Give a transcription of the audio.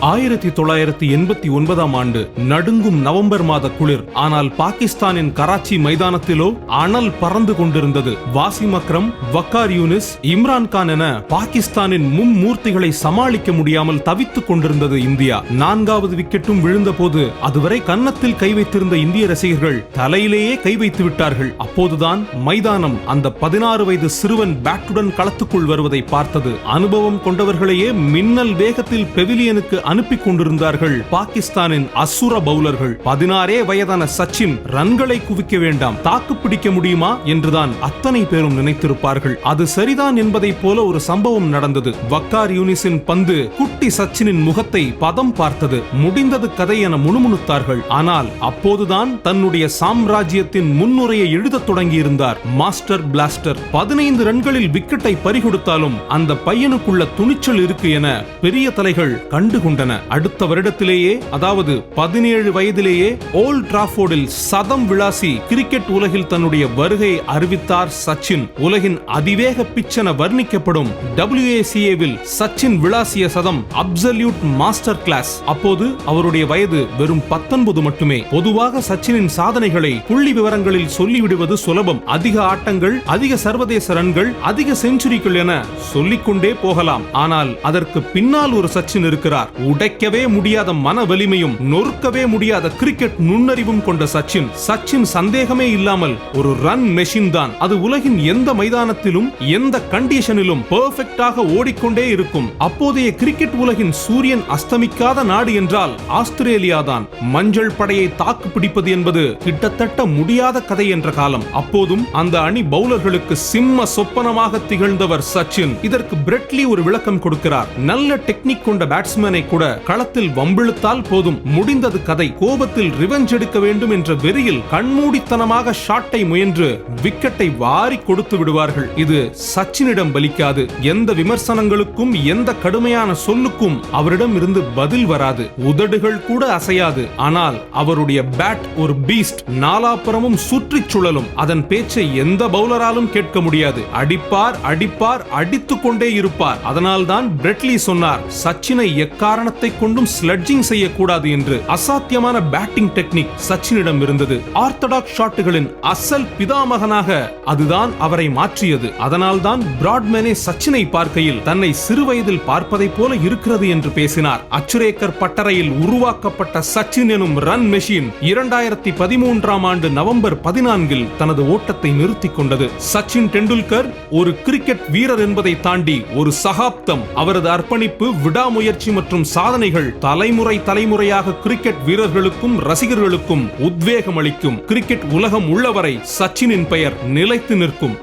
1989 ஆண்டு நடுங்கும் நவம்பர் மாத குளிர். ஆனால் பாகிஸ்தானின் கராச்சி மைதானத்திலோ அனல் பறந்து கொண்டிருந்தது. வாசிம் அக்ரம், வக்கார் யூனிஸ், இம்ரான்கான் என பாகிஸ்தானின் மும்மூர்த்திகளை சமாளிக்க முடியாமல் தவித்துக் கொண்டிருந்தது இந்தியா. 4வது விக்கெட்டும் விழுந்த போது அதுவரை கன்னத்தில் கை வைத்திருந்த இந்திய ரசிகர்கள் தலையிலேயே கை வைத்து விட்டார்கள். அப்போதுதான் மைதானம் அந்த 16 வயது சிறுவன் பேட்டுடன் களத்துக்குள் வருவதை பார்த்தது. அனுபவம் கொண்டவர்களையே மின்னல் வேகத்தில் பெவிலியனுக்கு அனுப்பி கொண்டிருந்தார்கள் பாகிஸ்தானின் அசுர பவுலர்கள். 16 வயதான சச்சின் ரன்களை குவிக்க வேண்டாம், தாக்கு பிடிக்க முடியுமா என்றுதான் அத்தனை பேரும் நினைத்திருப்பார்கள். அது சரிதான் என்பதை போல ஒரு சம்பவம் நடந்தது. வக்கார் யூனிஸின் பந்து குட்டி சச்சினின் முகத்தை பதம் பார்த்தது. முடிந்தது கதை என முணுமுணுத்தார்கள். ஆனால் அப்போதுதான் தன்னுடைய சாம்ராஜ்யத்தின் முன்னுரையை எழுதத் தொடங்கியிருந்தார் மாஸ்டர் பிளாஸ்டர். 15 ரன்களில் விக்கெட்டை பறிகொடுத்தாலும் அந்த பையனுக்குள்ள துணிச்சல் இருக்கு என பெரிய தலைகள் கண்டுகொண்டன. அடுத்த வருடத்திலேயே, அதாவது 17 வயதிலேயே ஓல்ட் டிராஃபோர்டில் சதம் விளாசி கிரிக்கெட் உலகில் தன்னுடைய வருகை அறிவித்தார் சச்சின். உலகின் அதிவேக பிட்ச் என வர்ணிக்கப்படும் WACAவில் சச்சின் விளாசிய சதம் அப்சல்யூட் மாஸ்டர் கிளாஸ். அப்போது அவருடைய வயது வெறும் 19 மட்டுமே. பொதுவாக சச்சினின் சாதனைகளை புள்ளி விவரங்களில் சொல்லிவிடுவது சுலபம். அதிக ஆட்டங்கள், அதிக சர்வதேச ரன்கள், அதிக செஞ்சுரிகள் என சொல்லிக்கொண்டே போகலாம். ஆனால் அதற்கு பின்னால் ஒரு சச்சின் இருக்கிறார். உடைக்கவே முடியாத மன வலிமையும் நொறுக்கவே முடியாத கிரிக்கெட் நுண்ணறிவும் கொண்ட சச்சின் சந்தேகமே இல்லாமல் ஒரு ரன் மெஷின் தான். அது உலகின் எந்த மைதானத்திலும் எந்த கண்டிஷனிலும் பெர்ஃபெக்ட்டாக ஓடிக்கொண்டே இருக்கும். அப்போதைய கிரிக்கெட் உலகின் சூரியன் அஸ்தமிக்காத நாடு என்றால் ஆஸ்திரேலியா தான். மஞ்சள் படையை தாக்கு பிடிப்பது என்பது கிட்டத்தட்ட முடியாத கதை என்ற காலம். அப்போதும் அந்த அணி பவுலர்களுக்கு சிம்ம சொப்பனமாக திகழ்ந்தவர் சச்சின். இதற்கு பிரெட்லி ஒரு விளக்கம் கொடுக்கிறார். நல்ல டெக்னிக் கொண்ட பேட்ஸ்மேனை கூட களத்தில் வம்பிழுத்தால் போதும், முடிந்தது கதை. கோபத்தில் ரிவெஞ்ச் எடுக்க வேண்டும் என்ற வெறியில் கண்மூடித்தனமாக ஷாட்டை முயன்று விக்கெட்டை வாரி கொடுத்து விடுவார்கள். இது சச்சினிடம் பலிக்காது. எந்த விமர்சனங்களுக்கும் எந்த கடுமையான சொல்லுக்கும் அவரிடம் இருந்து பதில் வராது. உதடுகள் கூட அசையாது. ஆனால் அவருடைய பேட் ஒரு பீஸ்ட். நாலாபுறமும் சுற்றி சுழலும். அதன் பேச்சை எந்த பவுலராலும் கேட்க முடியாது. அடிப்பார் அடிப்பார், அடித்துக் கொண்டே இருப்பார். அதனால்தான் பிரெட்லி சொன்னார், சச்சினை எக்காரணத்தை கொண்டும் ஸ்லட்ஜிங் செய்யக்கூடாது என்று. அசாத்தியமான பேட்டிங் டெக்னிக் சச்சினிடம் இருந்தது. ஆர்த்தடாக்ஸ் ஷாட்டுகளின் அசல் பிதாமகனாக அதுதான் அவரை மாற்றியது. அதனால்தான் பிராட்மேனே சச்சினை பார்க்கையில் தன்னை சிறு வயதில் பார்ப்பதை போல இருக்கிறது என்று பேசினார். அச்சுரேக்கர் பட்டறையில் உருவாக்கப்பட்ட சச்சின் எனும் ரன் மெஷின் 2013 ஆண்டு நவம்பர் 14 தனது ஓட்டத்தை நிறுத்திக் கொண்டது. சச்சின் டெண்டுல்கர் ஒரு கிரிக்கெட் வீரர் என்பதை தாண்டி ஒரு சகாப்தம். அவரது அர்ப்பணிப்பு, விடாமுயற்சி மற்றும் சாதனைகள் தலைமுறையாக கிரிக்கெட் வீரர்களுக்கும் ரசிகர்களுக்கும் உத்வேகம் அளிக்கும். கிரிக்கெட் உலகம் உள்ளவரை சச்சினின் பெயர் நிலைத்து நிற்கும்.